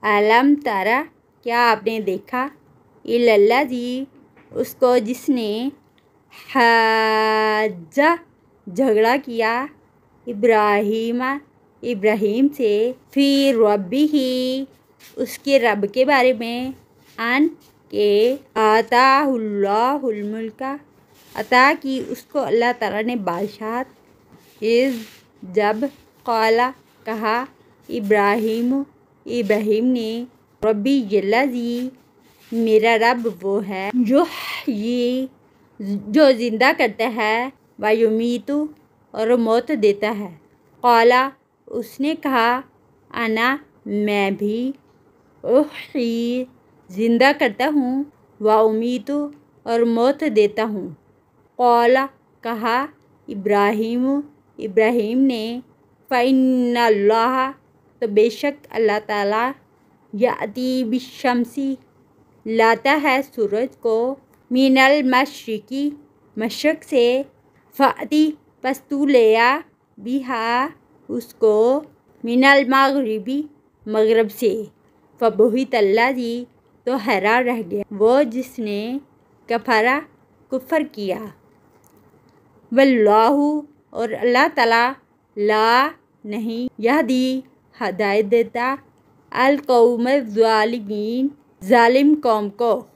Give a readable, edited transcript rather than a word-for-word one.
अलम तारा, क्या आपने देखा, इल्लल्लाज़ी, उस को जिसने हज्जा झगड़ा किया, इब्राहीम से, फी रब्बिही, उसके रब के बारे में, अन के आताहुल्लाहुल मुल्का, अता की उसको अल्लाह ताला ने बादशाहत, इज़ जब, क़ाला कहा, इब्राहीम ने, रब्बी यल्लाज़ी, मेरा रब वो है, जो जिंदा करता है, व युमीतु, और मौत देता है। क़ाला, उसने कहा, अना, मैं भी, उह्यी, जिंदा करता हूँ, व उमीतु, और मौत देता हूँ। क़ाला, कहा, इब्राहीम ने, फ़इन्नल्लाह, तो बेशक अल्लाह ताला, याती बिश्शम्सी, लाता है सूरज को, मिनल मशरिकी, मशरक़ से, फ़अती, पस तू ले आ, बिहा, उसको, मिनल मग़रिबी, मग़रब से, फ़बुहितल्लाज़ी, तो हैरान रह गया वो जिसने कफ़रा, कुफ़र किया। वल्लाहु, और अल्लाह ताला, ला, नहीं, यहदी, हदायत देता, अल कौम ज़ालिमीन, ज़ालिम कौम को।